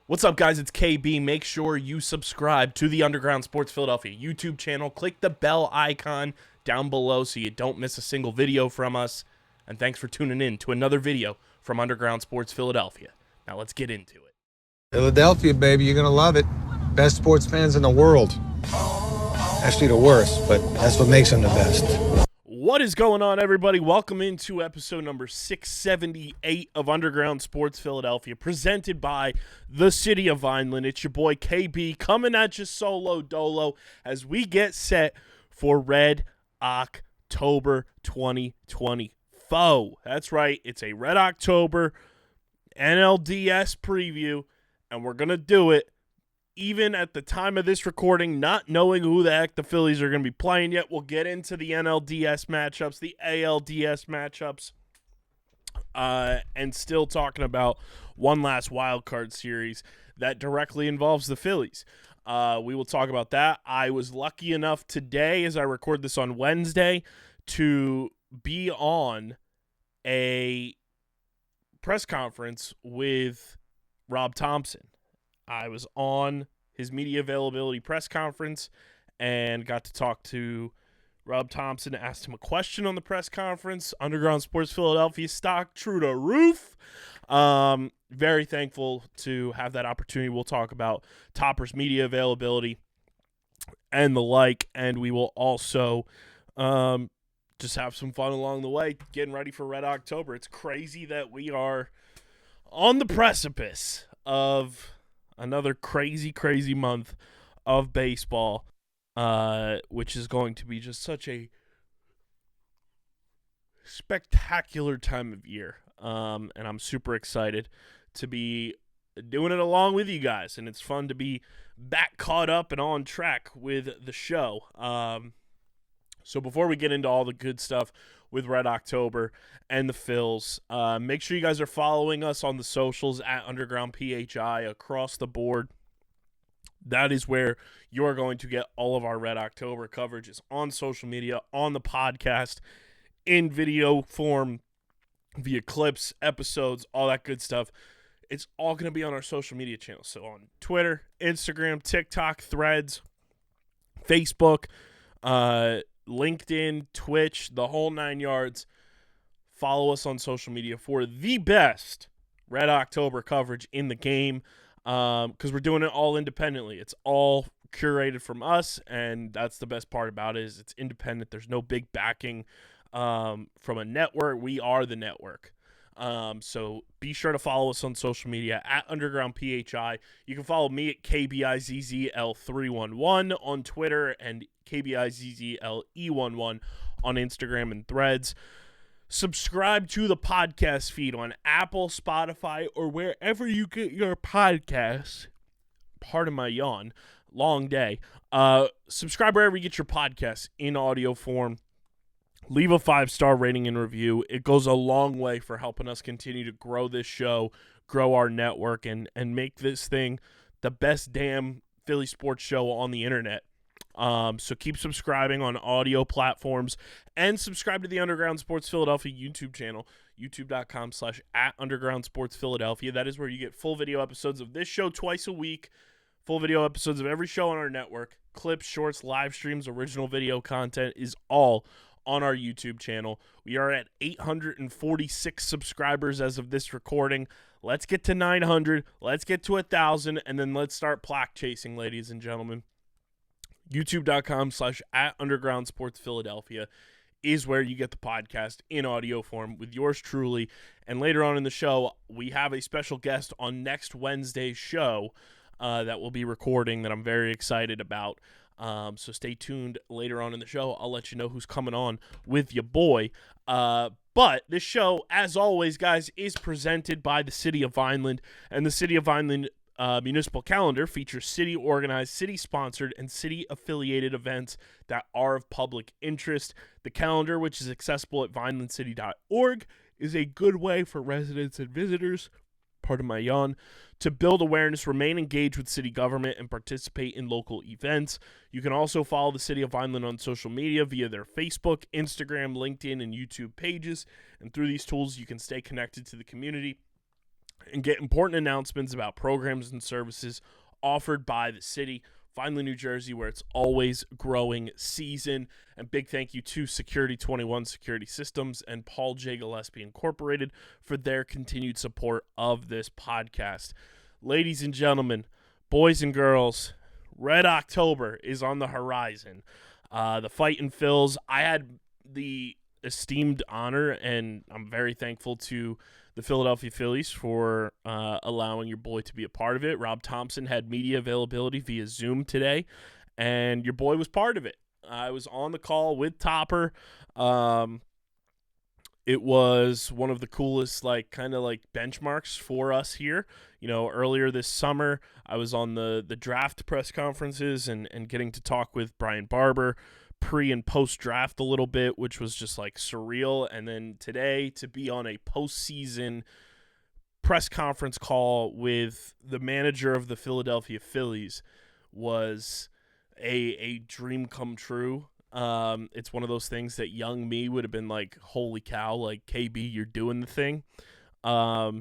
What's up, guys? It's KB. Make sure you subscribe to the Underground Sports Philadelphia YouTube channel. Click the bell icon down below so you don't miss a single video from us. And thanks for tuning in to another video from Underground Sports Philadelphia. Now let's get into it. Philadelphia, baby, you're going to love it. Best sports fans in the world. Actually, the worst, but that's what makes them the best. What is going on, everybody? Welcome into episode number 678 of Underground Sports Philadelphia, presented by the City of Vineland. It's your boy KB coming at you solo dolo as we get set for Red October 2024. That's right, it's a Red October NLDS preview, and we're going to do it even at the time of this recording, not knowing who the heck the Phillies are going to be playing yet. We'll get into the NLDS matchups, the ALDS matchups, and still talking about one last wild card series that directly involves the Phillies. We will talk about that. I was lucky enough today, as I record this on Wednesday, to be on a press conference with Rob Thomson. I was on his media availability press conference and got to talk to Rob Thomson, asked him a question on the press conference. Underground Sports Philadelphia stock true to roof. Very thankful to have that opportunity. We'll talk about Topper's media availability and the like, and we will also just have some fun along the way, getting ready for Red October. It's crazy that we are on the precipice of another crazy month of baseball, which is going to be just such a spectacular time of year. And I'm super excited to be doing it along with you guys. And it's fun to be back caught up and on track with the show. So before we get into all the good stuff with Red October and the Phils, make sure you guys are following us on the socials at Underground PHI across the board. That is where you're going to get all of our Red October coverage. It's on social media, on the podcast, in video form, via clips, episodes, all that good stuff. It's all going to be on our social media channels. So on Twitter, Instagram, TikTok, Threads, Facebook, LinkedIn, Twitch, the whole 9 yards. Follow us on social media for the best Red October coverage in the game, because we're doing it all independently. It's all curated from us, and that's the best part about it, is it's independent. There's no big backing from a network. We are the network. So be sure to follow us on social media at Underground PHI. You can follow me at KBIZZL311 on Twitter and KBIZZLE11 on Instagram and Threads. Subscribe to the podcast feed on Apple, Spotify, or wherever you get your podcasts. Pardon my yawn. Long day. Subscribe wherever you get your podcasts in audio form. Leave a 5-star rating and review. It goes a long way for helping us continue to grow this show, grow our network, and make this thing the best damn Philly sports show on the internet. So keep subscribing on audio platforms and subscribe to the Underground Sports Philadelphia YouTube channel, youtube.com/@UndergroundSportsPhiladelphia. That is where you get full video episodes of this show twice a week, full video episodes of every show on our network, clips, shorts, live streams, original video content is all on our YouTube channel. We are at 846 subscribers as of this recording. Let's get to 900. Let's get to 1,000, and then let's start plaque chasing, ladies and gentlemen. youtube.com/@UndergroundSportsPhiladelphia is where you get the podcast in audio form with yours truly. And later on in the show, we have a special guest on next Wednesday's show that we'll be recording that I'm very excited about. So stay tuned later on in the show. I'll let you know who's coming on with your boy. But this show, as always, guys, is presented by the City of Vineland. And the City of Vineland municipal calendar features city-organized, city-sponsored, and city-affiliated events that are of public interest. The calendar, which is accessible at vinelandcity.org, is a good way for residents and visitors, pardon my yawn, to build awareness, remain engaged with city government, and participate in local events. You can also follow the City of Vineland on social media via their Facebook, Instagram, LinkedIn, and YouTube pages. And through these tools, you can stay connected to the community and get important announcements about programs and services offered by the city. Finally, New Jersey, where it's always growing season. And big thank you to Security 21 Security Systems and Paul J. Gillespie Incorporated for their continued support of this podcast. Ladies and gentlemen, boys and girls, Red October is on the horizon. The Fightin' Phils. I had the esteemed honor, and I'm very thankful to the Philadelphia Phillies for allowing your boy to be a part of it. Rob Thomson had media availability via Zoom today, and your boy was part of it. I was on the call with Topper. It was one of the coolest, kind of benchmarks for us here. Earlier this summer, I was on the draft press conferences and getting to talk with Brian Barber pre and post draft a little bit, which was just surreal. And then today to be on a postseason press conference call with the manager of the Philadelphia Phillies was a dream come true. It's one of those things that young me would have been like, holy cow, KB, you're doing the thing. Got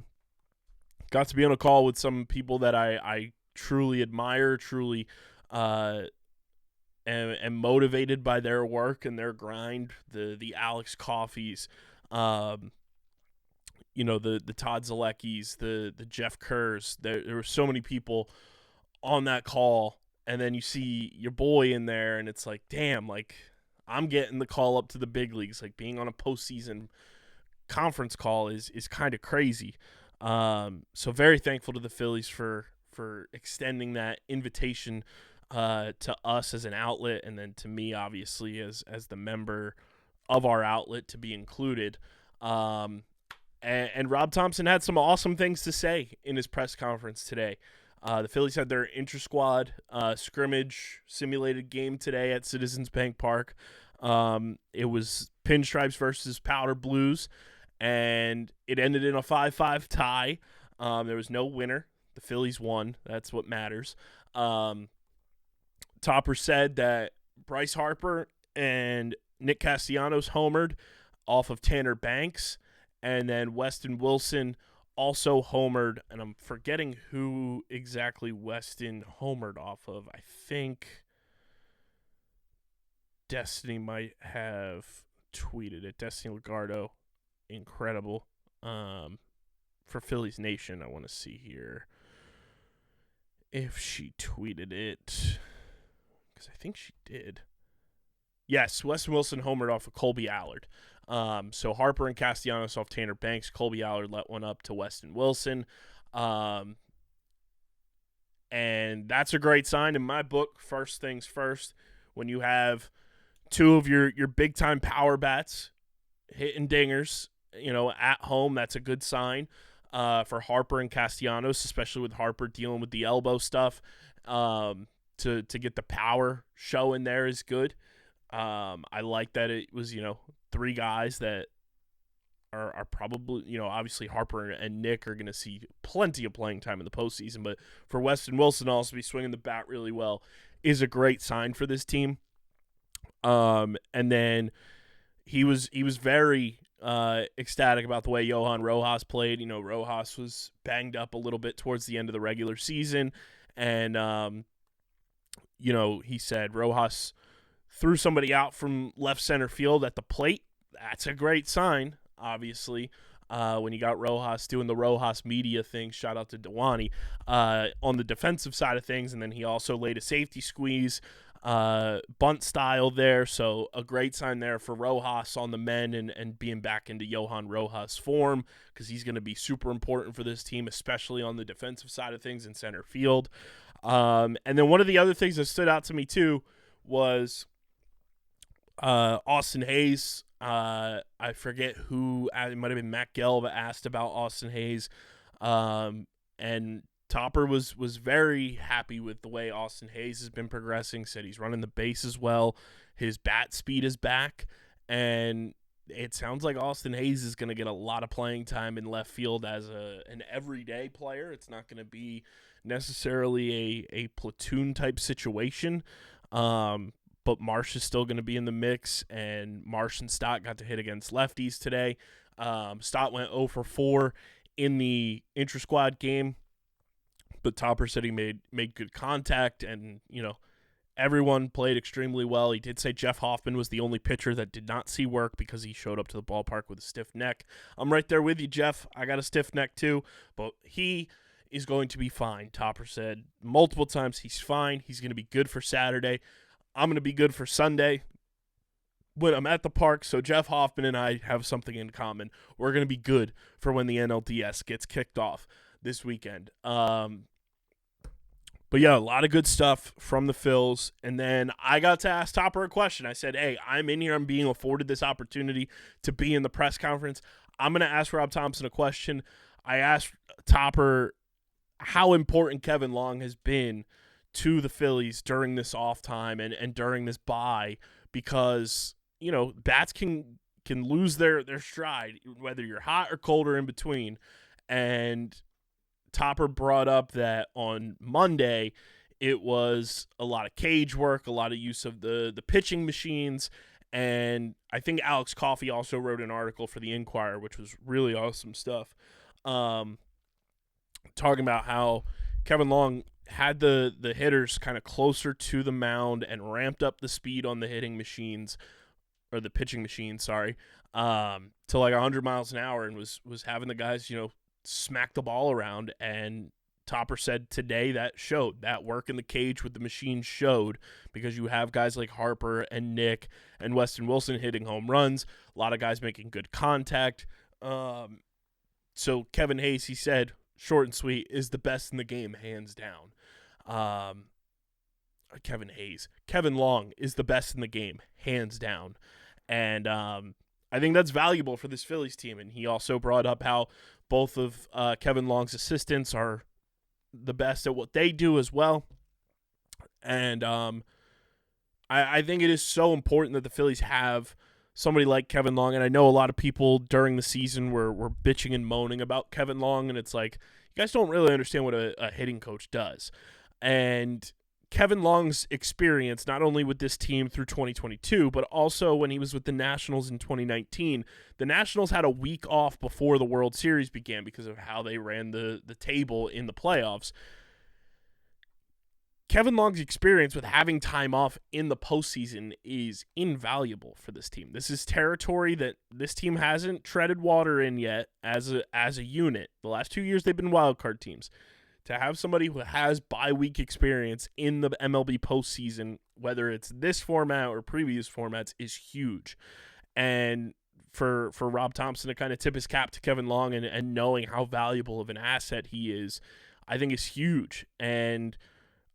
to be on a call with some people that I truly admire, truly am motivated by their work and their grind. The Alex Coffeys, the Todd Zaleckis, the Jeff Kerrs. There were so many people on that call, and then you see your boy in there, and it's like, damn, I'm getting the call up to the big leagues. Being on a postseason conference call is kind of crazy. So very thankful to the Phillies for extending that invitation to us as an outlet, and then to me, obviously, as the member of our outlet to be included. And Rob Thomson had some awesome things to say in his press conference today. The Phillies had their intrasquad scrimmage simulated game today at Citizens Bank Park. It was Pinstripes versus Powder Blues, and it ended in a 5-5 tie. There was no winner. The Phillies won. That's what matters. Topper said that Bryce Harper and Nick Castellanos homered off of Tanner Banks, and then Weston Wilson also homered, and I'm forgetting who exactly Weston homered off of. I think Destiny might have tweeted it. Destiny Legardo, incredible. For Phillies Nation, I want to see here if she tweeted it, because I think she did. Yes, Weston Wilson homered off of Colby Allard. So Harper and Castellanos off Tanner Banks. Colby Allard let one up to Weston Wilson. And that's a great sign in my book. First things first, when you have two of your big-time power bats hitting dingers, at home, that's a good sign for Harper and Castellanos, especially with Harper dealing with the elbow stuff. To get the power show in there is good. I like that it was, three guys that are probably, obviously Harper and Nick are going to see plenty of playing time in the postseason, but for Weston Wilson also be swinging the bat really well is a great sign for this team. And then he was very ecstatic about the way Johan Rojas played. Rojas was banged up a little bit towards the end of the regular season, and he said Rojas threw somebody out from left center field at the plate. That's a great sign, obviously. When you got Rojas doing the Rojas media thing, shout out to Dewani, on the defensive side of things, and then he also laid a safety squeeze, bunt style there, so a great sign there for Rojas on the men and being back into Johan Rojas form, because he's going to be super important for this team, especially on the defensive side of things in center field. And then one of the other things that stood out to me too was Austin Hayes. I forget who, it might have been Matt Gelb, asked about Austin Hayes, and Topper was very happy with the way Austin Hayes has been progressing, said he's running the bases well, his bat speed is back, and it sounds like Austin Hayes is going to get a lot of playing time in left field as an everyday player. It's not going to be necessarily a platoon type situation, but Marsh is still going to be in the mix, and Marsh and Stott got to hit against lefties today. Stott went 0 for 4 in the intra-squad game, but Topper said he made good contact, and, everyone played extremely well. He did say Jeff Hoffman was the only pitcher that did not see work because he showed up to the ballpark with a stiff neck. I'm right there with you, Jeff. I got a stiff neck too, but he is going to be fine. Topper said multiple times he's fine. He's going to be good for Saturday. I'm going to be good for Sunday when I'm at the park, so Jeff Hoffman and I have something in common. We're going to be good for when the NLDS gets kicked off this weekend. But yeah, a lot of good stuff from the Phils. And then I got to ask Topper a question. I said, hey, I'm in here. I'm being afforded this opportunity to be in the press conference. I'm going to ask Rob Thomson a question. I asked Topper how important Kevin Long has been to the Phillies during this off time and during this bye, because, bats can lose their stride, whether you're hot or cold or in between. And Topper brought up that on Monday it was a lot of cage work, a lot of use of the pitching machines, and I think Alex Coffey also wrote an article for the Inquirer, which was really awesome stuff, talking about how Kevin Long had the hitters kind of closer to the mound and ramped up the speed on the hitting machines, or the pitching machines, to like 100 miles an hour, and was having the guys, smack the ball around. And Topper said today that showed. That work in the cage with the machine showed, because you have guys like Harper and Nick and Weston Wilson hitting home runs, a lot of guys making good contact. So Kevin Hayes, he said, short and sweet, is the best in the game, hands down. Kevin Long is the best in the game, hands down. And I think that's valuable for this Phillies team. And he also brought up how both of Kevin Long's assistants are the best at what they do as well. And I think it is so important that the Phillies have somebody like Kevin Long. And I know a lot of people during the season were bitching and moaning about Kevin Long. And it's like, you guys don't really understand what a hitting coach does. And Kevin Long's experience, not only with this team through 2022, but also when he was with the Nationals in 2019. The Nationals had a week off before the World Series began because of how they ran the table in the playoffs. Kevin Long's experience with having time off in the postseason is invaluable for this team. This is territory that this team hasn't treaded water in yet as a unit. The last 2 years they've been wildcard teams. To have somebody who has bye-week experience in the MLB postseason, whether it's this format or previous formats, is huge. And for Rob Thomson to kind of tip his cap to Kevin Long and knowing how valuable of an asset he is, I think is huge. And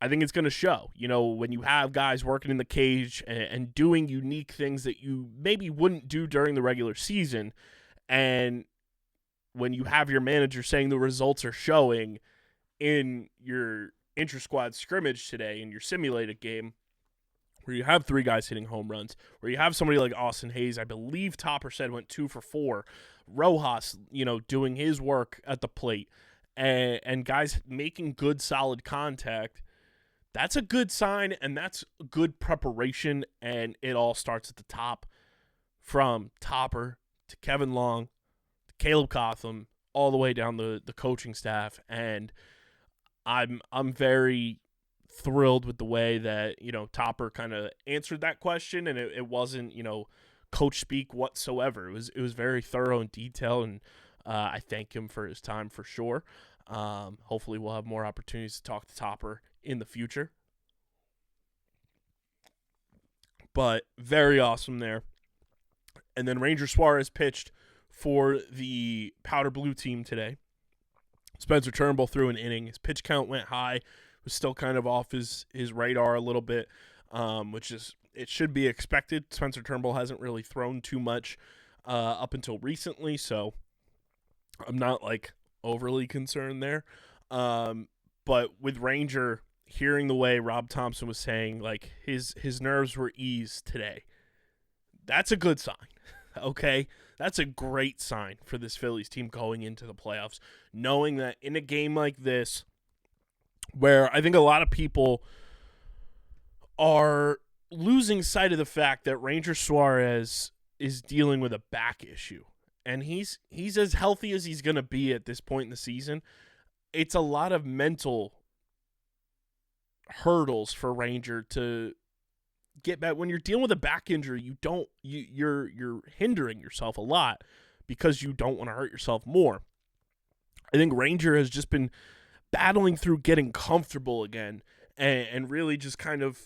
I think it's going to show. When you have guys working in the cage and doing unique things that you maybe wouldn't do during the regular season, and when you have your manager saying the results are showing in your intra-squad scrimmage today, in your simulated game, where you have 3 guys hitting home runs, where you have somebody like Austin Hayes, I believe Topper said went 2 for 4, Rojas, doing his work at the plate, and guys making good, solid contact, that's a good sign, and that's good preparation, and it all starts at the top, from Topper to Kevin Long to Caleb Cotham, all the way down the coaching staff. And I'm very thrilled with the way that, Topper kind of answered that question, and it wasn't, coach speak whatsoever. It was very thorough and detailed, and I thank him for his time for sure. Hopefully we'll have more opportunities to talk to Topper in the future. But very awesome there. And then Ranger Suarez pitched for the Powder Blue team today. Spencer Turnbull threw an inning. His pitch count went high. Was still kind of off his radar a little bit, which is, it should be expected. Spencer Turnbull hasn't really thrown too much up until recently, so I'm not overly concerned there. But with Ranger, hearing the way Rob Thomson was saying, his nerves were eased today, that's a good sign. Okay, that's a great sign for this Phillies team going into the playoffs, knowing that in a game like this, where I think a lot of people are losing sight of the fact that Ranger Suarez is dealing with a back issue. and he's as healthy as he's going to be at this point in the season. It's a lot of mental hurdles for Ranger to get back. When you're dealing with a back injury, you're hindering yourself a lot because you don't want to hurt yourself more. I think Ranger has just been battling through getting comfortable again and really just kind of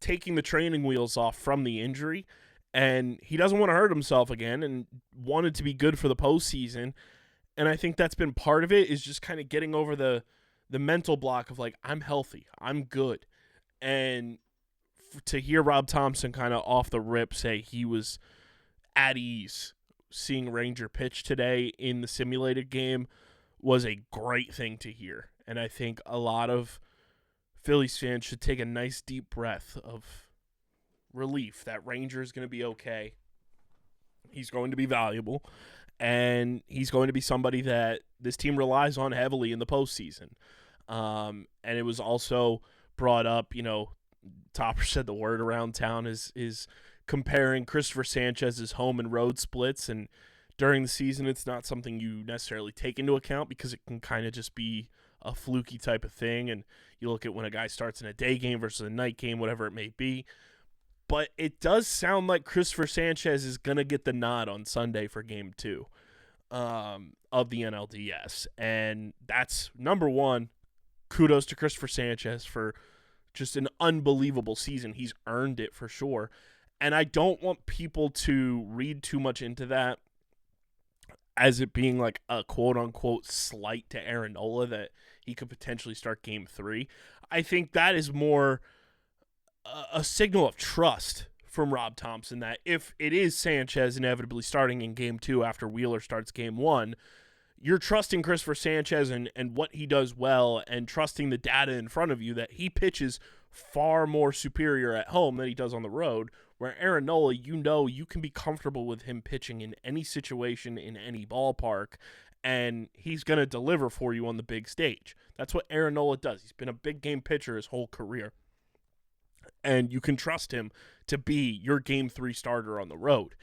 taking the training wheels off from the injury. And he doesn't want to hurt himself again and wanted to be good for the postseason. And I think that's been part of it, is just kind of getting over the mental block of like, I'm healthy, I'm good. And to hear Rob Thomson kind of off the rip say he was at ease seeing Ranger pitch today in the simulated game was a great thing to hear. And I think a lot of Phillies fans should take a nice deep breath of relief that Ranger is going to be okay. He's going to be valuable, and he's going to be somebody that this team relies on heavily in the postseason. And it was also brought up, Topper said the word around town is comparing Christopher Sanchez's home and road splits, and during the season it's not something you necessarily take into account because it can kind of just be a fluky type of thing, and you look at when a guy starts in a day game versus a night game, whatever it may be. But it does sound like Christopher Sanchez is going to get the nod on Sunday for Game 2 of the NLDS. And that's, number one, kudos to Christopher Sanchez for just an unbelievable season. He's earned it for sure. And I don't want people to read too much into that as it being like a quote-unquote slight to Aaron Nola that he could potentially start Game 3. I think that is more a signal of trust from Rob Thomson that if it is Sanchez inevitably starting in Game 2 after Wheeler starts Game 1, you're trusting Christopher Sanchez and what he does well, and trusting the data in front of you that he pitches far more superior at home than he does on the road, where Aaron Nola, you can be comfortable with him pitching in any situation, in any ballpark, and he's going to deliver for you on the big stage. That's what Aaron Nola does. He's been a big game pitcher his whole career. And you can trust him to be your Game 3 starter on the road.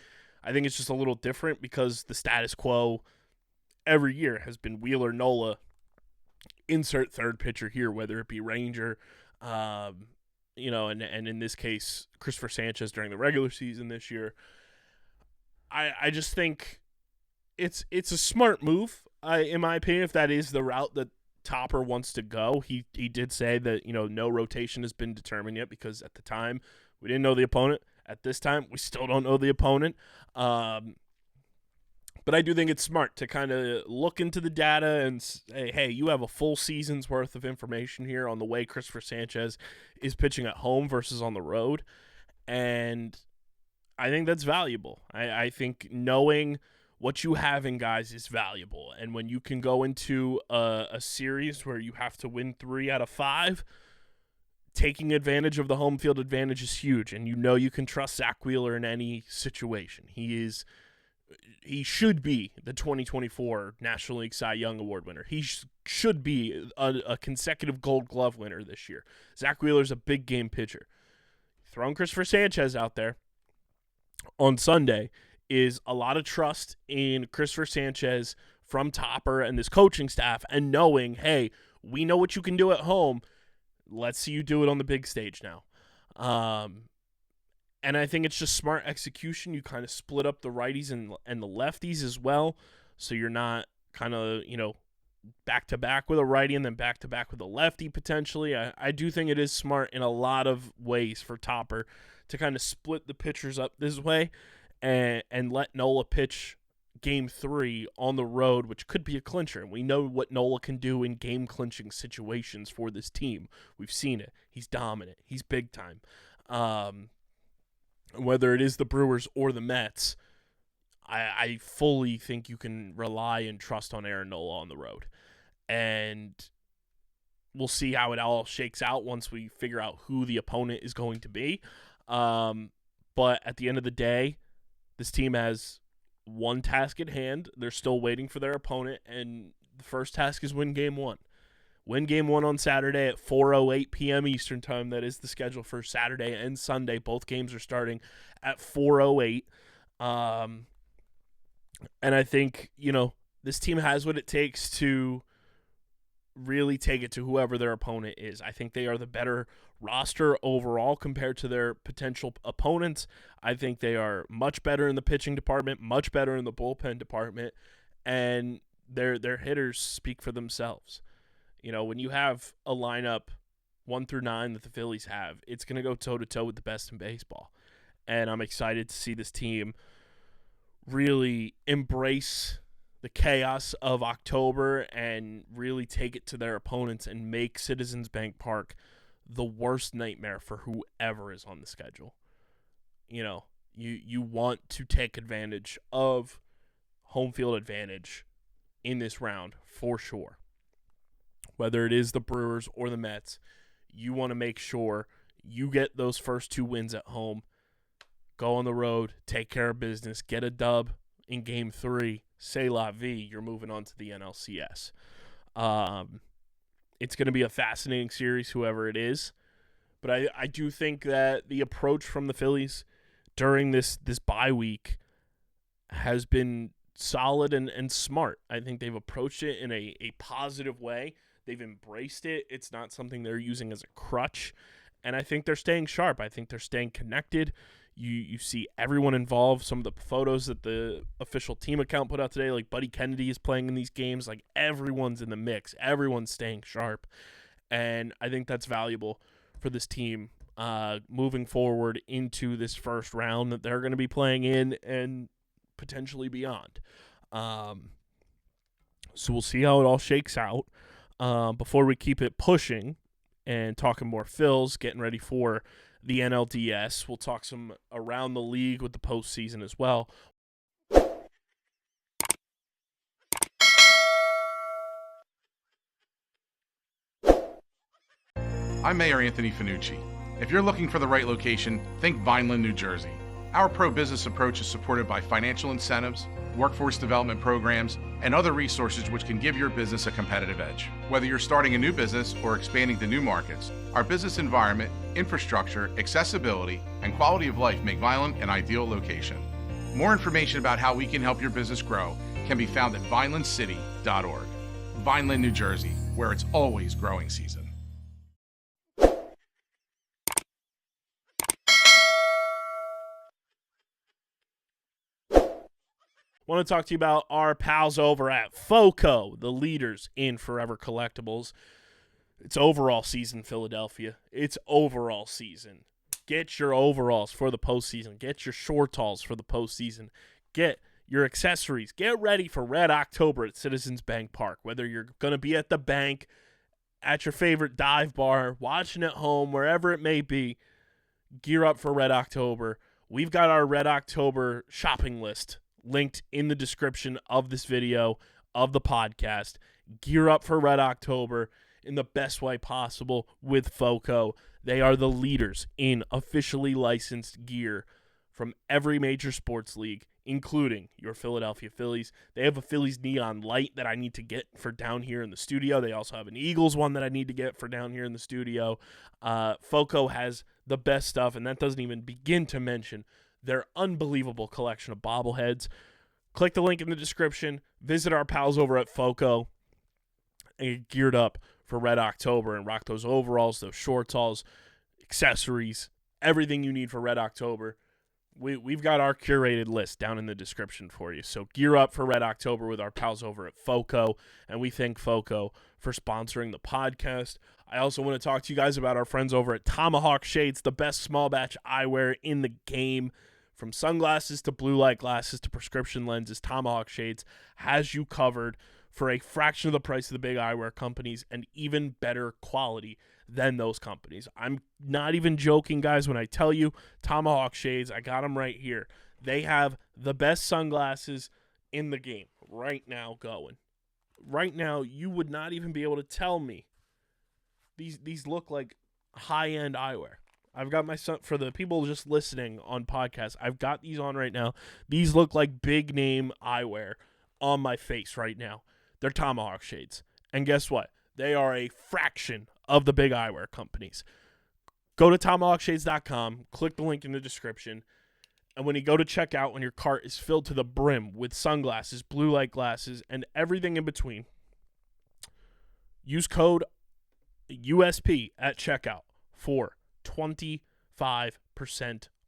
I think it's just a little different because the status quo every year has been Wheeler, Nola, insert third pitcher here, whether it be Ranger, and in this case, Christopher Sanchez during the regular season this year. I just think it's a smart move, in my opinion, if that is the route that Topper wants to go. He did say that, no rotation has been determined yet because at the time we didn't know the opponent. At this time, we still don't know the opponent. But I do think it's smart to kind of look into the data and say, hey, you have a full season's worth of information here on the way Christopher Sanchez is pitching at home versus on the road. And I think that's valuable. I think knowing what you have in guys is valuable. And when you can go into a series where you have to win 3 out of 5, taking advantage of the home field advantage is huge. And you can trust Zach Wheeler in any situation. He should be the 2024 National League Cy Young Award winner. He should be a consecutive Gold Glove winner this year. Zach Wheeler's a big game pitcher. Throwing Christopher Sanchez out there on Sunday is a lot of trust in Christopher Sanchez from Topper and this coaching staff, and knowing, hey, we know what you can do at home. Let's see you do it on the big stage now. And I think it's just smart execution. You kind of split up the righties and the lefties as well, so you're not kind of, back-to-back with a righty and then back-to-back with a lefty potentially. I do think it is smart in a lot of ways for Topper to kind of split the pitchers up this way and let Nola pitch Game 3 on the road, which could be a clincher. And we know what Nola can do in game-clinching situations for this team. We've seen it. He's dominant. He's big time. Whether it is the Brewers or the Mets, I fully think you can rely and trust on Aaron Nola on the road. And we'll see how it all shakes out once we figure out who the opponent is going to be. But at the end of the day, this team has one task at hand. They're still waiting for their opponent, and the first task is win Game 1. Win Game 1 on Saturday at 4:08 p.m. Eastern Time. That is the schedule for Saturday and Sunday. Both games are starting at 4:08. And I think, this team has what it takes to really take it to whoever their opponent is. I think they are the better roster overall compared to their potential opponents. I think they are much better in the pitching department, much better in the bullpen department, and their hitters speak for themselves. When you have a lineup 1 through 9 that the Phillies have, it's going to go toe-to-toe with the best in baseball. And I'm excited to see this team really embrace the chaos of October and really take it to their opponents and make Citizens Bank Park the worst nightmare for whoever is on the schedule. You want to take advantage of home field advantage in this round for sure. Whether it is the Brewers or the Mets, you want to make sure you get those first 2 wins at home, go on the road, take care of business, get a dub in Game 3, c'est la vie, you're moving on to the NLCS. It's going to be a fascinating series, whoever it is. But I do think that the approach from the Phillies during this bye week has been solid and smart. I think they've approached it in a positive way. They've embraced it. It's not something they're using as a crutch. And I think they're staying sharp. I think they're staying connected. You see everyone involved. Some of the photos that the official team account put out today, like Buddy Kennedy is playing in these games. Like, everyone's in the mix. Everyone's staying sharp. And I think that's valuable for this team moving forward into this first round that they're going to be playing in and potentially beyond. So we'll see how it all shakes out. Before we keep it pushing and talking more Phils, getting ready for the NLDS, we'll talk some around the league with the postseason as well. I'm Mayor Anthony Finucci. If you're looking for the right location, think Vineland, New Jersey. Our pro-business approach is supported by financial incentives, workforce development programs, and other resources which can give your business a competitive edge. Whether you're starting a new business or expanding to new markets, our business environment, infrastructure, accessibility, and quality of life make Vineland an ideal location. More information about how we can help your business grow can be found at vinelandcity.org. Vineland, New Jersey, where it's always growing season. Want to talk to you about our pals over at FOCO, the leaders in forever collectibles. It's overall season, Philadelphia. It's overall season. Get your overalls for the postseason. Get your shortalls for the postseason. Get your accessories. Get ready for Red October at Citizens Bank Park. Whether you're going to be at the bank, at your favorite dive bar, watching at home, wherever it may be, gear up for Red October. We've got our Red October shopping list linked in the description of this video, of the podcast. Gear up for Red October in the best way possible with FOCO. They are the leaders in officially licensed gear from every major sports league, including your Philadelphia Phillies. They have a Phillies neon light that I need to get for down here in the studio. They also have an Eagles one that I need to get for down here in the studio. FOCO has the best stuff, and that doesn't even begin to mention their unbelievable collection of bobbleheads. Click the link in the description. Visit our pals over at FOCO and get geared up for Red October and rock those overalls, those shortalls, accessories, everything you need for Red October. We've got our curated list down in the description for you. So gear up for Red October with our pals over at FOCO, and we thank FOCO for sponsoring the podcast. I also want to talk to you guys about our friends over at Tomahawk Shades, the best small batch eyewear in the game. From sunglasses to blue light glasses to prescription lenses, Tomahawk Shades has you covered for a fraction of the price of the big eyewear companies and even better quality than those companies. I'm not even joking, guys, when I tell you Tomahawk Shades, I got them right here. They have the best sunglasses in the game right now going. Right now, you would not even be able to tell me these look like high-end eyewear. I've got my son, for the people just listening on podcasts, I've got these on right now. These look like big-name eyewear on my face right now. They're Tomahawk Shades. And guess what? They are a fraction of the big eyewear companies. Go to tomahawkshades.com, click the link in the description, And when you go to check out, when your cart is filled to the brim with sunglasses, blue light glasses, and everything in between, use code USP at checkout for 25%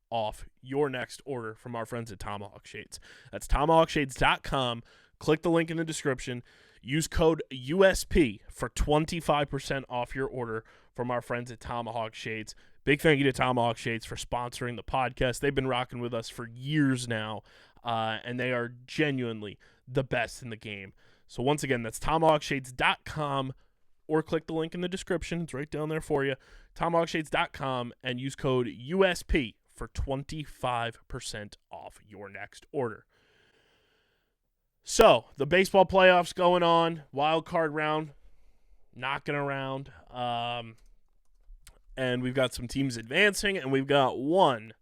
off your next order from our friends at Tomahawk Shades. That's tomahawkshades.com. Click the link in the description. Use code USP for 25% off your order from our friends at Tomahawk Shades. Big thank you to Tomahawk Shades for sponsoring the podcast. They've been rocking with us for years now, and they are genuinely the best in the game. So once again, that's tomahawkshades.com, or click the link in the description. It's right down there for you. tomahawkshades.com, and use code USP for 25% off your next order. So, the baseball playoffs going on, wild card round, knocking around, and we've got some teams advancing, and we've got one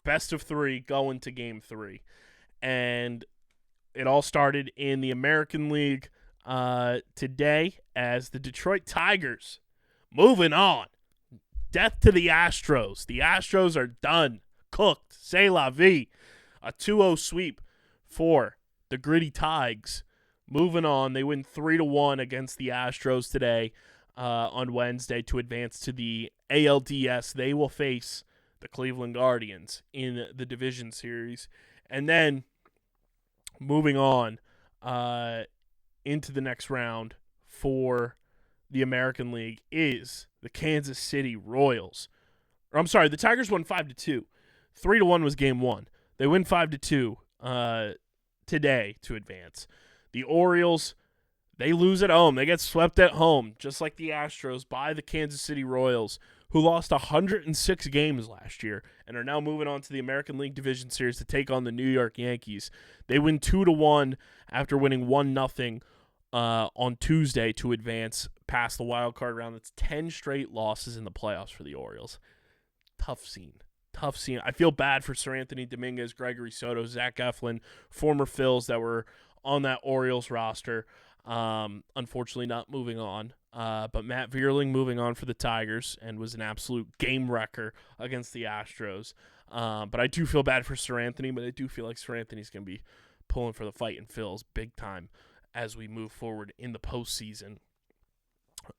best of three going to game 3. And it all started in the American League today as the Detroit Tigers, moving on. Death to the Astros. The Astros are done, cooked, c'est la vie. A 2-0 sweep for the Gritty Tigers. Moving on, they win 3-1 against the Astros today on Wednesday to advance to the ALDS. They will face the Cleveland Guardians in the division series. And then moving on into the next round for the American League is the Kansas City Royals. Or, I'm sorry, the Tigers won 5-2. 3-1 was game 1. They win 5-2 today to advance. The Orioles, they lose at home. They get swept at home, just like the Astros, by the Kansas City Royals, who lost 106 games last year and are now moving on to the American League Division Series to take on the New York Yankees. They win 2-1 after winning 1-0 on Tuesday to advance past the wild card round. That's 10 straight losses in the playoffs for the Orioles. Tough scene. I feel bad for Sir Anthony Dominguez, Gregory Soto, Zach Eflin, former Phils that were on that Orioles roster. Unfortunately not moving on. But Matt Vierling moving on for the Tigers and was an absolute game wrecker against the Astros. But I do feel bad for Sir Anthony, but I do feel like Sir Anthony's going to be pulling for the fight in Phils big time as we move forward in the postseason.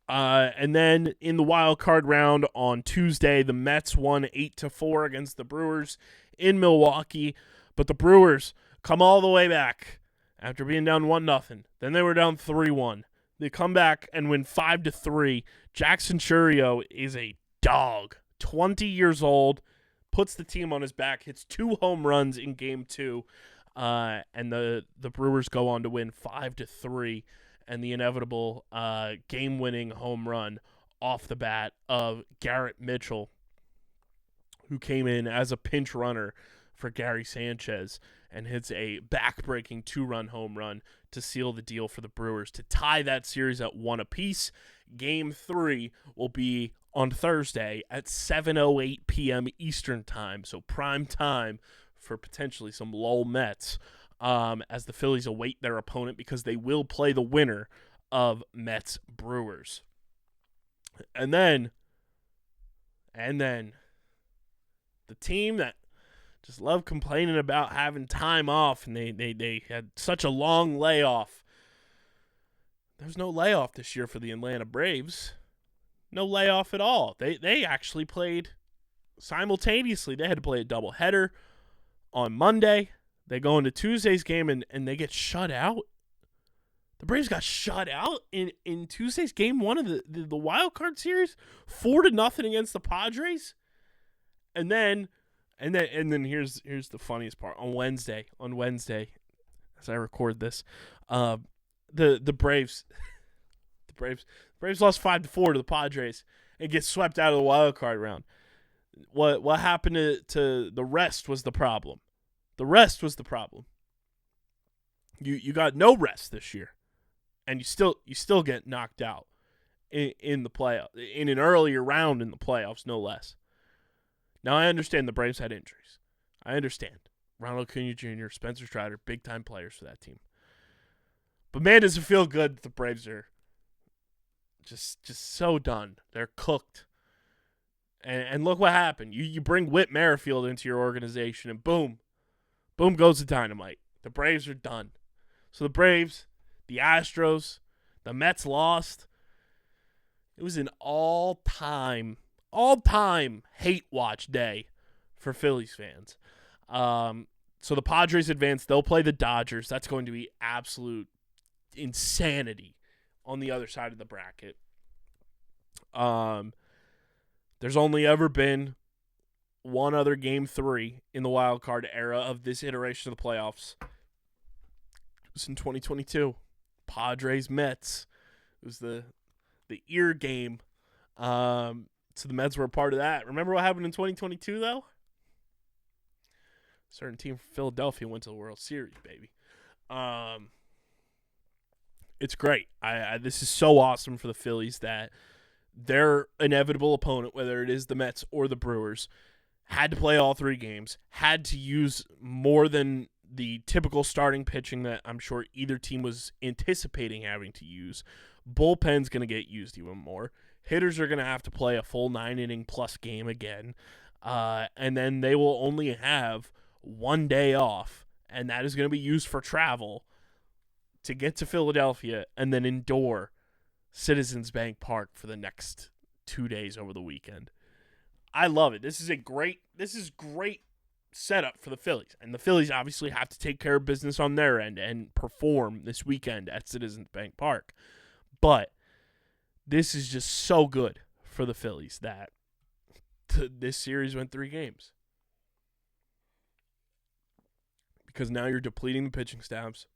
And then in the wild card round on Tuesday, the Mets won 8-4 against the Brewers in Milwaukee. But the Brewers come all the way back after being down 1-0. Then they were down 3-1. They come back and win 5-3. Jackson Chourio is a dog. 20 years old, puts the team on his back, hits 2 home runs in game 2. And the Brewers go on to win 5-3. And the inevitable game-winning home run off the bat of Garrett Mitchell, who came in as a pinch runner for Gary Sanchez and hits a back-breaking 2-run home run to seal the deal for the Brewers to tie that series at 1 apiece. Game 3 will be on Thursday at 7:08 p.m. Eastern Time, so prime time for potentially some lull Mets. As the Phillies await their opponent because they will play the winner of Mets Brewers. And then the team that just loved complaining about having time off and they had such a long layoff. There's no layoff this year for the Atlanta Braves. No layoff at all. They actually played simultaneously. They had to play a doubleheader on Monday. They go into Tuesday's game and they get shut out. The Braves got shut out in Tuesday's game 1 of the wild card series, 4-0 against the Padres. And then here's the funniest part. On Wednesday, as I record this, the Braves lost 5-4 to the Padres and get swept out of the wild card round. What happened to the rest was the problem. The rest was the problem. You got no rest this year, and you still get knocked out in the playoff, in an earlier round in the playoffs, no less. Now I understand the Braves had injuries. I understand. Ronald Acuna Jr., Spencer Strider, big time players for that team. But man, does it feel good that the Braves are just so done. They're cooked. And look what happened. You bring Whit Merrifield into your organization, and boom goes the dynamite. The Braves are done. So the Braves, the Astros, the Mets lost. It was an all-time hate watch day for Phillies fans. So the Padres advance. They'll play the Dodgers. That's going to be absolute insanity on the other side of the bracket. There's only ever been one other Game 3 in the wild card era of this iteration of the playoffs. It was in 2022. Padres-Mets. It was the ear game. So the Mets were a part of that. Remember what happened in 2022, though? A certain team from Philadelphia went to the World Series, baby. It's great. This is so awesome for the Phillies that their inevitable opponent, whether it is the Mets or the Brewers, had to play all 3 games, had to use more than the typical starting pitching that I'm sure either team was anticipating having to use. Bullpen's going to get used even more. Hitters are going to have to play a full 9-inning plus game again. And then they will only have 1 day off, and that is going to be used for travel to get to Philadelphia and then endure Citizens Bank Park for the next 2 days over the weekend. I love it. This is great setup for the Phillies. And the Phillies obviously have to take care of business on their end and perform this weekend at Citizens Bank Park. But this is just so good for the Phillies that this series went 3 games. Because now you're depleting the pitching staffs.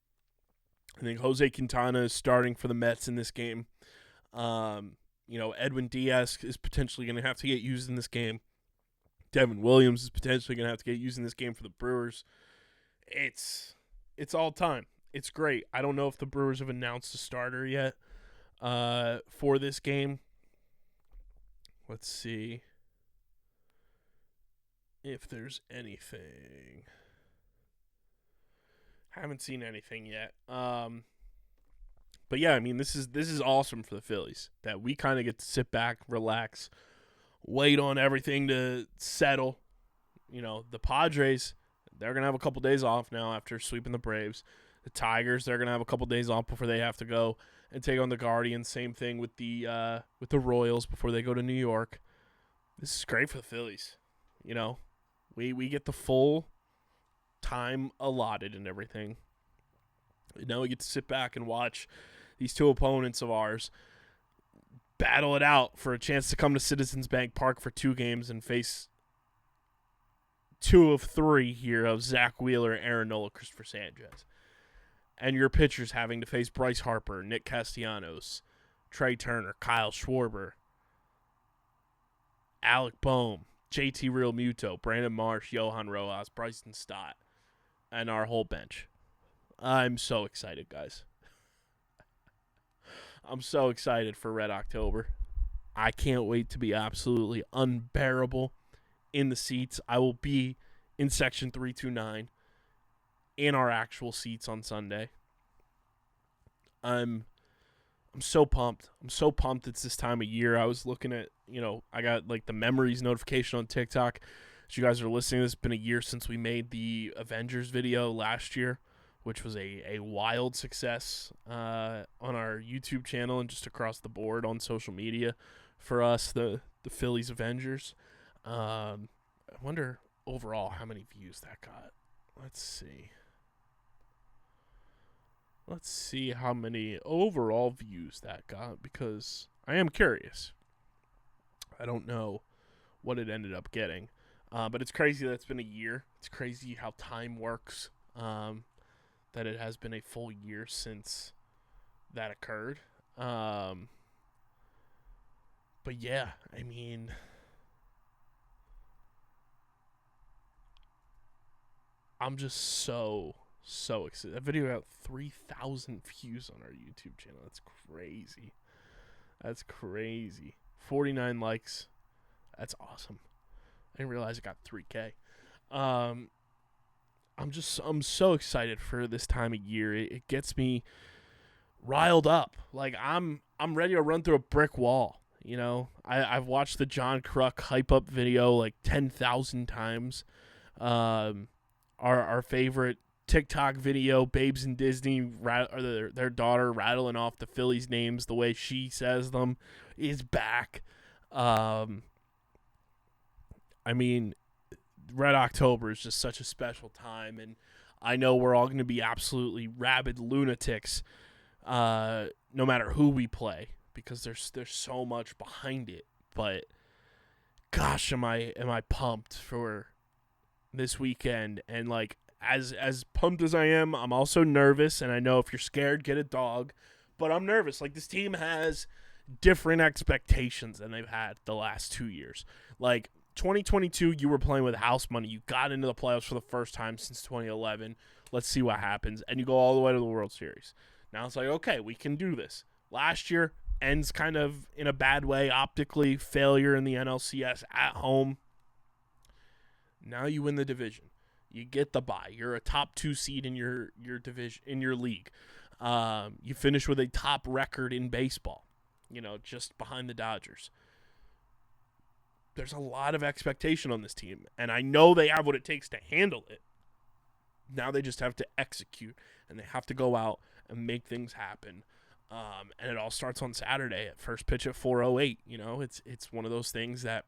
I think Jose Quintana is starting for the Mets in this game. Edwin Diaz is potentially going to have to get used in this game. Devin Williams is potentially going to have to get used in this game for the Brewers. It's all time. It's great. I don't know if the Brewers have announced a starter yet for this game. Let's see if there's anything. Haven't seen anything yet. But yeah, I mean, this is awesome for the Phillies that we kind of get to sit back, relax, wait on everything to settle. The Padres, they're going to have a couple days off now after sweeping the Braves. The Tigers, they're going to have a couple days off before they have to go and take on the Guardians. Same thing with the Royals before they go to New York. This is great for the Phillies. We get the full time allotted and everything. And now we get to sit back and watch these 2 opponents of ours battle it out for a chance to come to Citizens Bank Park for 2 games and face 2 of 3 here of Zach Wheeler, Aaron Nola, Christopher Sanchez. And your pitchers having to face Bryce Harper, Nick Castellanos, Trey Turner, Kyle Schwarber, Alec Boehm, JT Realmuto, Brandon Marsh, Johan Rojas, Bryson Stott, and our whole bench. I'm so excited, guys. I'm so excited for Red October. I can't wait to be absolutely unbearable in the seats. I will be in Section 329 in our actual seats on Sunday. I'm so pumped. I'm so pumped it's this time of year. I was looking at, I got the memories notification on TikTok. As you guys are listening, it's been a year since we made the Avengers video last year, which was a wild success on our YouTube channel and just across the board on social media for us, the Phillies Avengers. I wonder overall how many views that got. Let's see. Let's see how many overall views that got, because I am curious. I don't know what it ended up getting. But it's crazy that it's been a year. It's crazy how time works. That it has been a full year since that occurred. But yeah, I mean, I'm just so excited. That video got 3,000 views on our YouTube channel. That's crazy. 49 likes. That's awesome. I didn't realize it got 3K. I'm so excited for this time of year. It gets me riled up. I'm ready to run through a brick wall. You know, I've watched the John Kruk hype up video like 10,000 times. Our favorite TikTok video, Babes in Disney, or their daughter rattling off the Phillies names the way she says them, is back. I mean, Red October is just such a special time, and I know we're all going to be absolutely rabid lunatics, no matter who we play, because there's so much behind it. But gosh, am I pumped for this weekend? And like as pumped as I am, I'm also nervous. And I know if you're scared, get a dog. But I'm nervous. Like, this team has different expectations than they've had the last 2 years. Like, 2022, you were playing with house money. You got into the playoffs for the first time since 2011. Let's see what happens. And you go all the way to the World Series. Now it's like, okay, we can do this. Last year ends kind of in a bad way, optically, failure in the NLCS at home. Now you win the division. You get the bye. You're a top 2 seed in your division, in your league. You finish with a top record in baseball, just behind the Dodgers. There's a lot of expectation on this team, and I know they have what it takes to handle it. Now they just have to execute, and they have to go out and make things happen. And it all starts on Saturday at first pitch at 4:08. It's one of those things that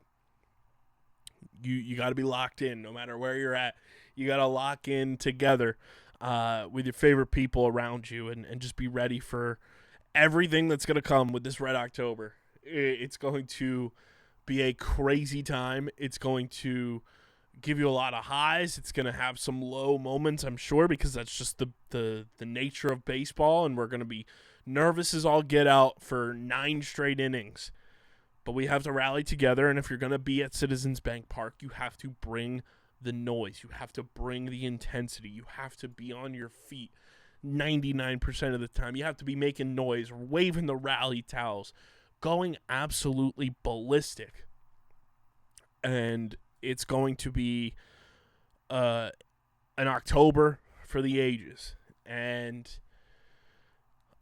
you got to be locked in no matter where you're at. You got to lock in together with your favorite people around you and just be ready for everything that's going to come with this Red October. It's going to be a crazy time. It's going to give you a lot of highs. It's going to have some low moments, I'm sure, because that's just the nature of baseball, and we're going to be nervous as all get out for 9 straight innings. But we have to rally together, and if you're going to be at Citizens Bank Park, you have to bring the noise. You have to bring the intensity. You have to be on your feet 99% of the time. You have to be making noise, waving the rally towels, going absolutely ballistic. And it's going to be an October for the ages. And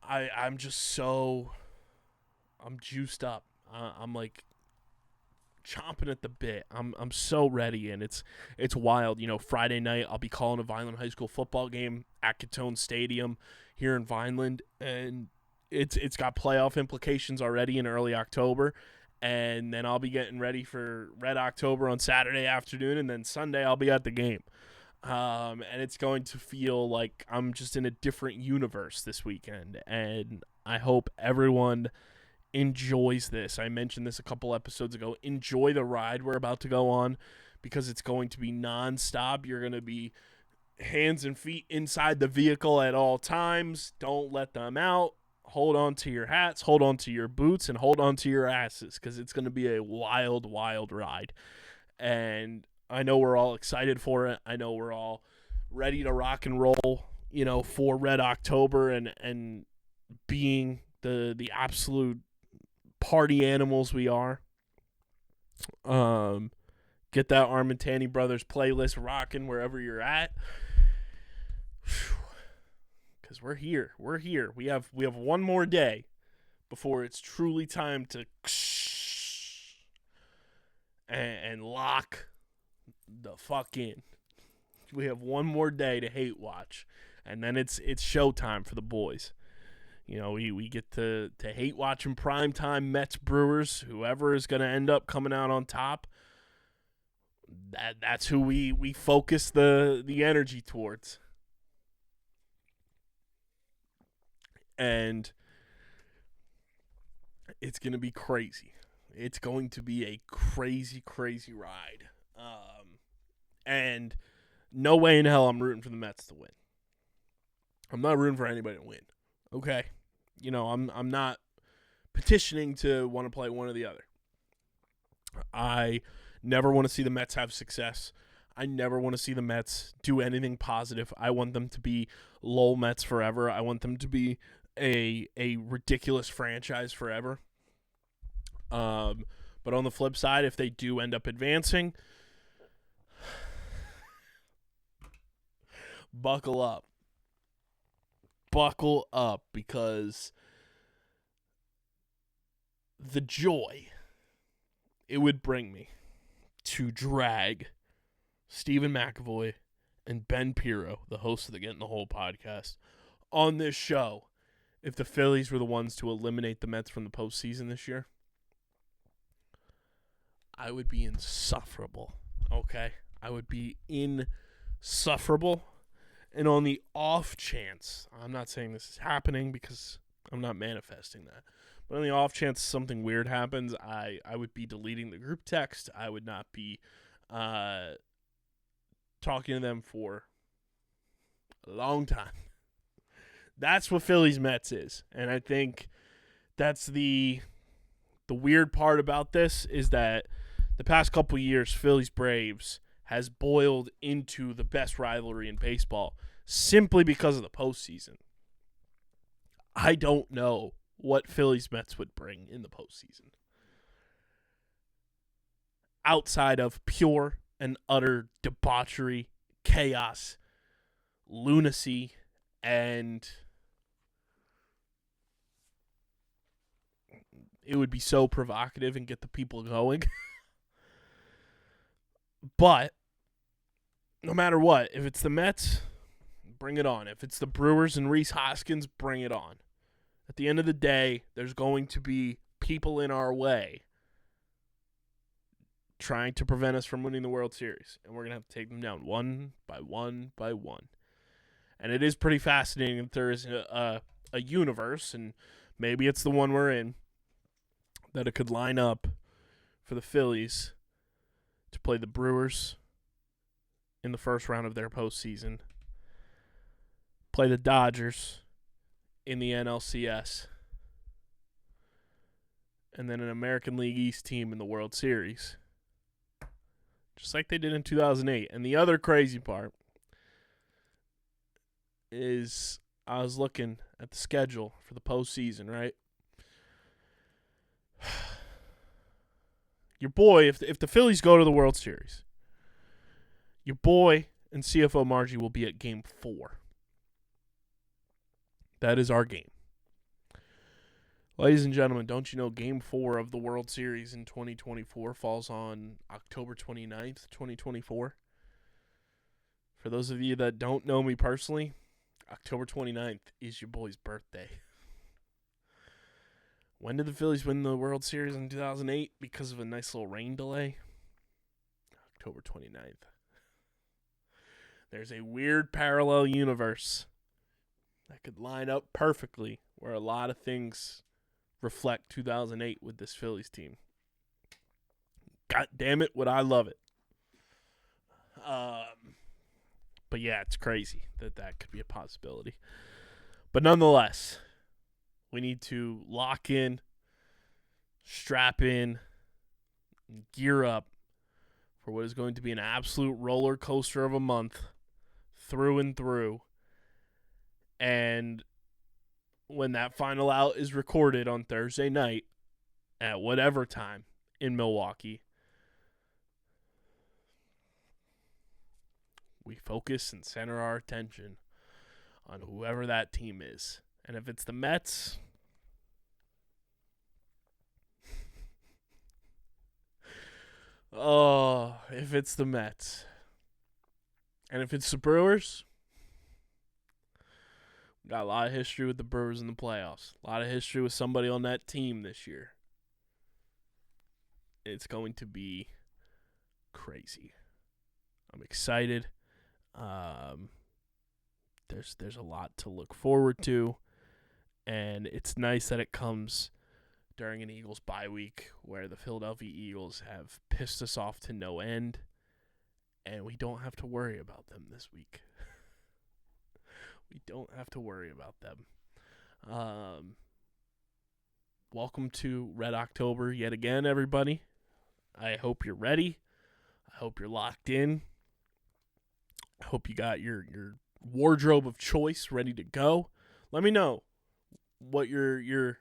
I'm just I'm juiced up. I'm like chomping at the bit. I'm so ready, and it's wild. Friday night I'll be calling a Vineland High School football game at Catone Stadium here in Vineland, and it's got playoff implications already in early October. And then I'll be getting ready for Red October on Saturday afternoon, and then Sunday I'll be at the game. And it's going to feel like I'm just in a different universe this weekend, and I hope everyone enjoys this. I mentioned this a couple episodes ago. Enjoy the ride we're about to go on, because it's going to be nonstop. You're going to be hands and feet inside the vehicle at all times. Don't let them out. Hold on to your hats, hold on to your boots, and hold on to your asses, because it's going to be a wild, wild ride. And I know we're all excited for it. I know we're all ready to rock and roll, for Red October and being the absolute party animals we are. Get that Armentani Brothers playlist rocking wherever you're at. Because we're here. We have one more day before it's truly time to and lock the fuck in. We have one more day to hate watch, and then it's showtime for the boys. We get to hate watch in primetime Mets Brewers. Whoever is going to end up coming out on top, that's who we focus the energy towards. And it's going to be crazy. It's going to be a crazy, crazy ride. And no way in hell I'm rooting for the Mets to win. I'm not rooting for anybody to win. Okay? I'm not petitioning to want to play one or the other. I never want to see the Mets have success. I never want to see the Mets do anything positive. I want them to be lol Mets forever. I want them to be a ridiculous franchise forever. But on the flip side, if they do end up advancing, buckle up. Buckle up, because the joy it would bring me to drag Stephen McAvoy and Ben Pirro, the host of the Get in the Hole podcast, on this show if the Phillies were the ones to eliminate the Mets from the postseason this year. I would be insufferable, okay? I would be insufferable. And on the off chance, I'm not saying this is happening because I'm not manifesting that, but on the off chance something weird happens, I would be deleting the group text. I would not be talking to them for a long time. That's what Phillies Mets is. And I think that's the weird part about this is that the past couple years, Phillies Braves has boiled into the best rivalry in baseball simply because of the postseason. I don't know what Phillies Mets would bring in the postseason outside of pure and utter debauchery, chaos, lunacy, and it would be so provocative and get the people going. But no matter what, if it's the Mets, bring it on. If it's the Brewers and Rhys Hoskins, bring it on. At the end of the day, there's going to be people in our way trying to prevent us from winning the World Series. And we're going to have to take them down one by one by one. And it is pretty fascinating that there is a universe, and maybe it's the one we're in, that it could line up for the Phillies to play the Brewers in the first round of their postseason, play the Dodgers in the NLCS, and then an American League East team in the World Series, just like they did in 2008. And the other crazy part is I was looking at the schedule for the postseason, right? Your boy, if the Phillies go to the World Series, your boy and CFO Margie will be at Game 4. That is our game. Ladies and gentlemen, don't you know Game 4 of the World Series in 2024 falls on October 29th, 2024? For those of you that don't know me personally, October 29th is your boy's birthday. When did the Phillies win the World Series in 2008? Because of a nice little rain delay? October 29th. There's a weird parallel universe that could line up perfectly where a lot of things reflect 2008 with this Phillies team. God damn it, would I love it. But yeah, it's crazy that could be a possibility. But nonetheless, we need to lock in, strap in, and gear up for what is going to be an absolute roller coaster of a month through and through. And when that final out is recorded on Thursday night at whatever time in Milwaukee, we focus and center our attention on whoever that team is. And if it's the Mets, if it's the Mets. And if it's the Brewers, we got a lot of history with the Brewers in the playoffs. A lot of history with somebody on that team this year. It's going to be crazy. I'm excited. There's a lot to look forward to. And it's nice that it comes during an Eagles bye week where the Philadelphia Eagles have pissed us off to no end, and we don't have to worry about them this week. We don't have to worry about them. Welcome to Red October yet again, everybody. I hope you're ready. I hope you're locked in. I hope you got your wardrobe of choice ready to go. Let me know what your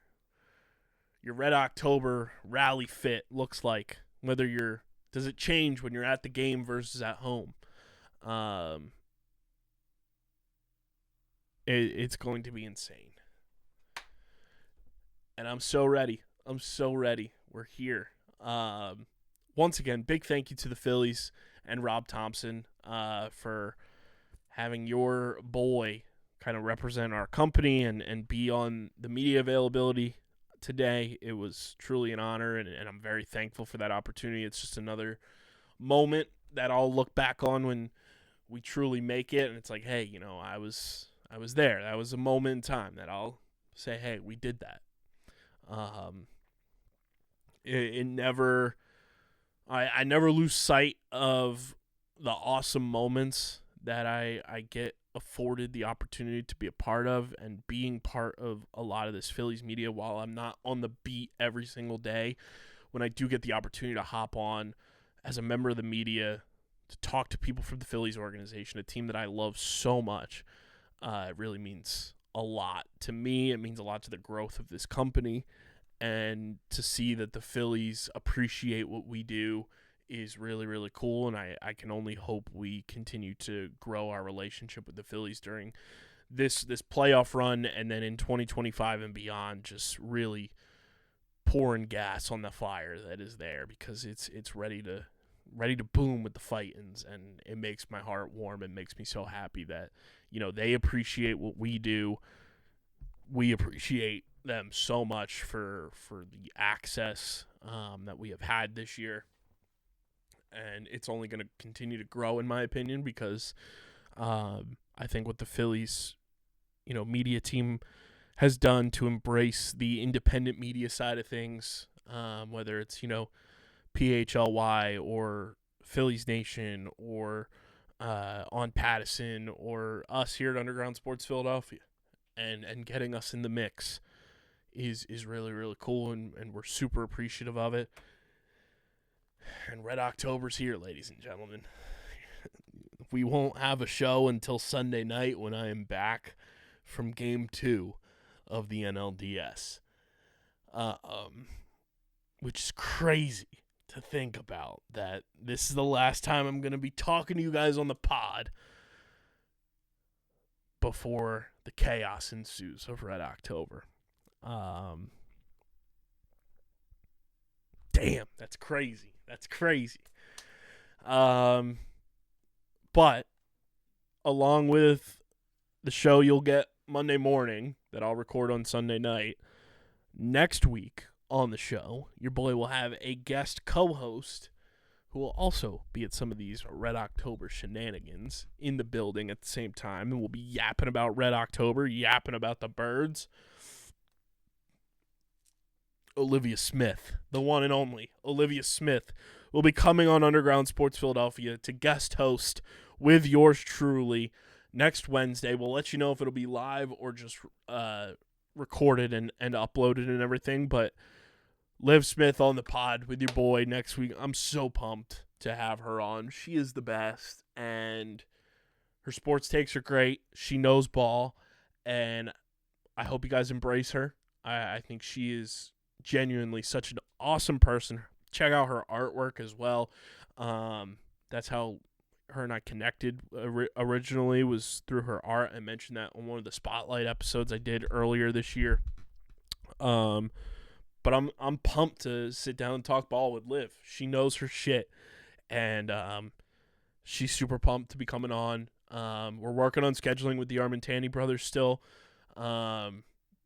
Red October rally fit looks like. Does it change when you're at the game versus at home? It's going to be insane. And I'm so ready. I'm so ready. We're here. Once again, big thank you to the Phillies and Rob Thomson for having your boy kind of represent our company and be on the media availability today. It was truly an honor, and I'm very thankful for that opportunity. It's just another moment that I'll look back on when we truly make it, and it's like, hey, I was there. That was a moment in time that I'll say, hey, we did that. It never, I never lose sight of the awesome moments that I get afforded the opportunity to be a part of, and being part of a lot of this Phillies media while I'm not on the beat every single day. When I do get the opportunity to hop on as a member of the media to talk to people from the Phillies organization, a team that I love so much, it really means a lot to me. It means a lot to the growth of this company, and to see that the Phillies appreciate what we do is really, really cool, and I can only hope we continue to grow our relationship with the Phillies during this playoff run, and then in 2025 and beyond, just really pouring gas on the fire that is there, because it's ready to boom with the Fightins, and it makes my heart warm. It makes me so happy that they appreciate what we do. We appreciate them so much for the access that we have had this year, and it's only going to continue to grow, in my opinion, because I think what the Phillies media team has done to embrace the independent media side of things, whether it's PHLY or Phillies Nation or on Pattison or us here at Underground Sports Philadelphia, and getting us in the mix is really, really cool, and we're super appreciative of it. And Red October's here, ladies and gentlemen. We won't have a show until Sunday night, when I am back from Game 2 of the NLDS, which is crazy to think about, that this is the last time I'm going to be talking to you guys on the pod before the chaos ensues of Red October. Damn, that's crazy. That's crazy. But along with the show you'll get Monday morning that I'll record on Sunday night, next week on the show, your boy will have a guest co-host who will also be at some of these Red October shenanigans in the building at the same time, and we'll be yapping about Red October, yapping about the birds. Olivia Smith, the one and only Olivia Smith, will be coming on Underground Sports Philadelphia to guest host with yours truly next Wednesday. We'll let you know if it'll be live or just recorded and uploaded and everything, but Liv Smith on the pod with your boy next week. I'm so pumped to have her on. She is the best, and her sports takes are great. She knows ball, and I hope you guys embrace her. I think she is genuinely such an awesome person. Check out her artwork as well. That's how her and I connected originally, was through her art. I mentioned that on one of the Spotlight episodes I did earlier this year. But I'm pumped to sit down and talk ball with Liv. She knows her shit, and she's super pumped to be coming on. We're working on scheduling with the Armentani brothers still.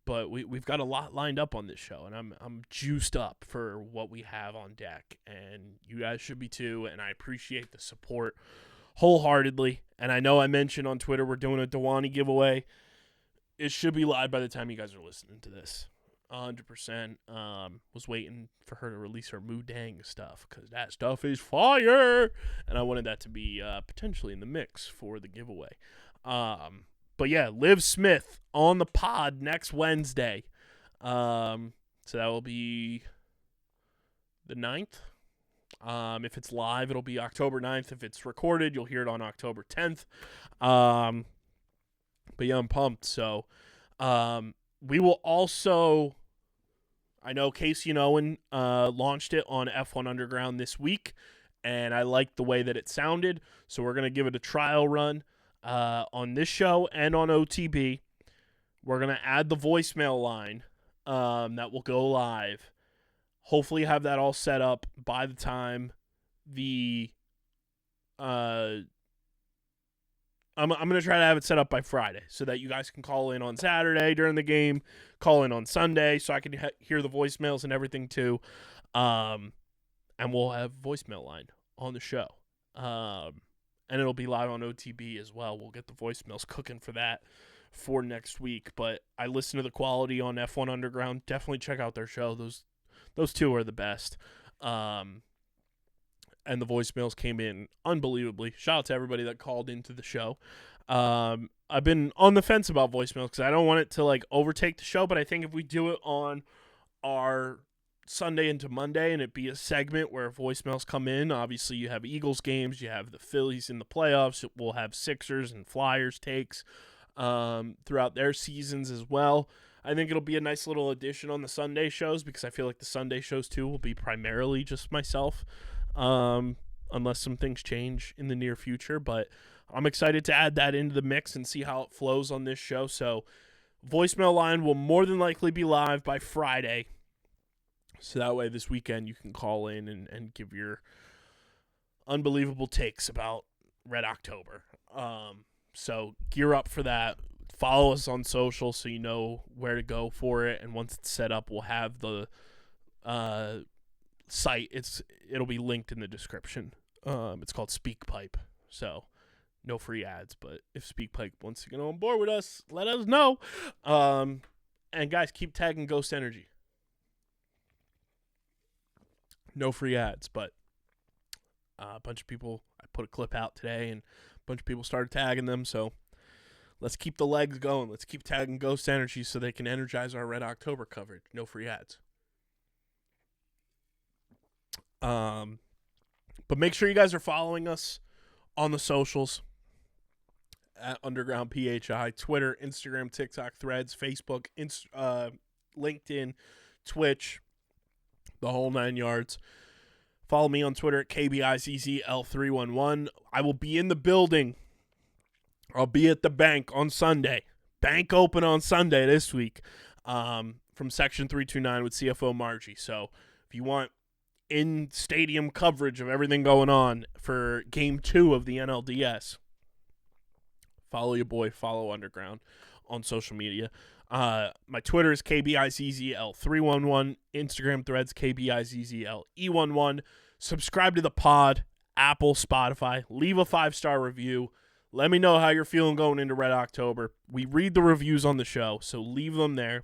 But we've got a lot lined up on this show, and I'm juiced up for what we have on deck, and you guys should be too, and I appreciate the support wholeheartedly. And I know I mentioned on Twitter we're doing a Dewani giveaway. It should be live by the time you guys are listening to this. 100%. Was waiting for her to release her Moodang stuff, because that stuff is fire, and I wanted that to be potentially in the mix for the giveaway. But yeah, Liv Smith on the pod next Wednesday. So that will be the 9th. If it's live, it'll be October 9th. If it's recorded, you'll hear it on October 10th. But yeah, I'm pumped. So we will also, I know Casey and Owen launched it on F1 Underground this week, and I liked the way that it sounded. So we're going to give it a trial run on this show and on OTB. We're going to add the voicemail line that will go live Hopefully have that all set up by the time the I'm going to try to have it set up by Friday so that you guys can call in on Saturday during the game, call in on Sunday so I can hear the voicemails and everything too. And we'll have voicemail line on the show. And it'll be live on OTB as well. We'll get the voicemails cooking for that for next week. But I listen to the quality on F1 Underground. Definitely check out their show. Those two are the best. And the voicemails came in unbelievably. Shout out to everybody that called into the show. I've been on the fence about voicemails because I don't want it to like overtake the show, but I think if we do it on our Sunday into Monday and it be a segment where voicemails come in, obviously you have Eagles games, you have the Phillies in the playoffs, we'll have Sixers and Flyers takes throughout their seasons as well. I think it'll be a nice little addition on the Sunday shows because I feel like the Sunday shows too will be primarily just myself. Unless some things change in the near future, but I'm excited to add that into the mix and see how it flows on this show. So voicemail line will more than likely be live by Friday. So that way this weekend you can call in and give your unbelievable takes about Red October. So gear up for that. Follow us on social so you know where to go for it. And once it's set up, we'll have the, site. It'll be linked in the description. It's called SpeakPipe, so no free ads, but if SpeakPipe wants to get on board with us, let us know. And guys, keep tagging Ghost Energy. No free ads, but a bunch of people, I put a clip out today and a bunch of people started tagging them, so let's keep the legs going. Let's keep tagging Ghost Energy so they can energize our Red October coverage. No free ads. But make sure you guys are following us on the socials at Underground PHI, Twitter, Instagram, TikTok, Threads, Facebook, LinkedIn, Twitch, the whole 9 yards. Follow me on Twitter at KBIZZL311. I will be in the building. I'll be at the bank on Sunday. Bank open on Sunday this week from Section 329 with CFO Margie. So if you want in-stadium coverage of everything going on for Game 2 of the NLDS, follow your boy, follow Underground on social media. My Twitter is KBIZZL311, Instagram Threads KBIZZLE11. Subscribe to the pod, Apple, Spotify. Leave a 5-star review. Let me know how you're feeling going into Red October. We read the reviews on the show, so leave them there.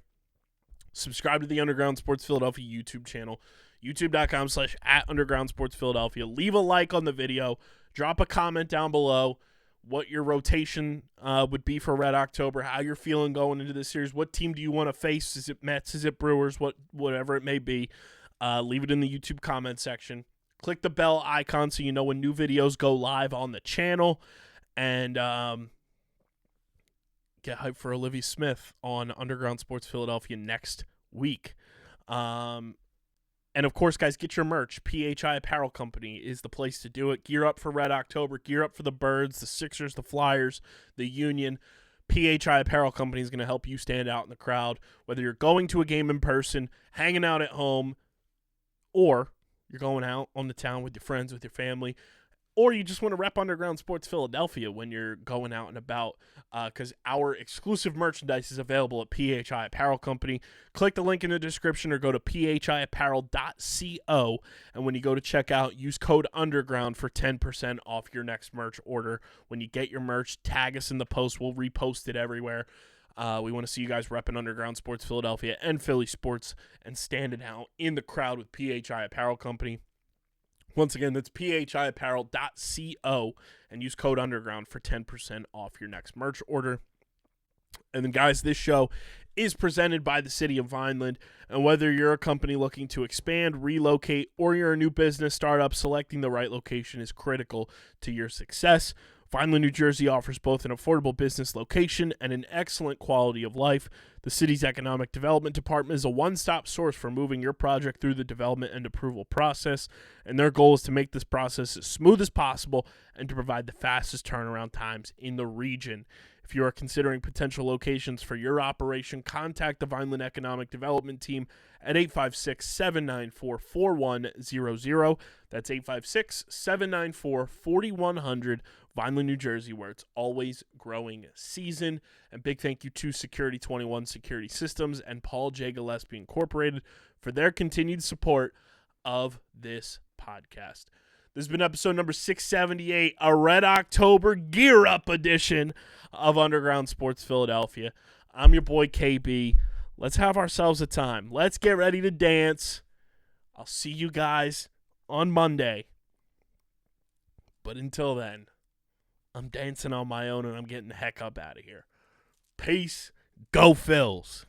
Subscribe to the Underground Sports Philadelphia YouTube channel, youtube.com/@UndergroundSportsPhiladelphia. Leave a like on the video. Drop a comment down below what your rotation would be for Red October, how you're feeling going into this series. What team do you want to face? Is it Mets? Is it Brewers? Whatever it may be. Leave it in the YouTube comment section. Click the bell icon so you know when new videos go live on the channel. And get hyped for Olivia Smith on Underground Sports Philadelphia next week. And, of course, guys, get your merch. PHI Apparel Company is the place to do it. Gear up for Red October. Gear up for the Birds, the Sixers, the Flyers, the Union. PHI Apparel Company is going to help you stand out in the crowd, whether you're going to a game in person, hanging out at home, or you're going out on the town with your friends, with your family, or you just want to rep Underground Sports Philadelphia when you're going out and about, because our exclusive merchandise is available at PHI Apparel Company. Click the link in the description or go to phiapparel.co, and when you go to checkout, use code UNDERGROUND for 10% off your next merch order. When you get your merch, tag us in the post. We'll repost it everywhere. We want to see you guys repping Underground Sports Philadelphia and Philly sports and standing out in the crowd with PHI Apparel Company. Once again, that's phiapparel.co, and use code UNDERGROUND for 10% off your next merch order. And then, guys, this show is presented by the City of Vineland, and whether you're a company looking to expand, relocate, or you're a new business startup, selecting the right location is critical to your success. Vineland, New Jersey offers both an affordable business location and an excellent quality of life. The city's economic development department is a one-stop source for moving your project through the development and approval process, and their goal is to make this process as smooth as possible and to provide the fastest turnaround times in the region. If you are considering potential locations for your operation, contact the Vineland Economic Development Team at 856-794-4100. That's 856-794-4100, Vineland, New Jersey, where it's always growing season. And big thank you to Security 21 Security Systems and Paul J. Gillespie Incorporated for their continued support of this podcast. This has been episode number 678, a Red October Gear Up edition of Underground Sports Philadelphia. I'm your boy KB. Let's have ourselves a time. Let's get ready to dance. I'll see you guys on Monday. But until then, I'm dancing on my own and I'm getting the heck up out of here. Peace. Go Phils.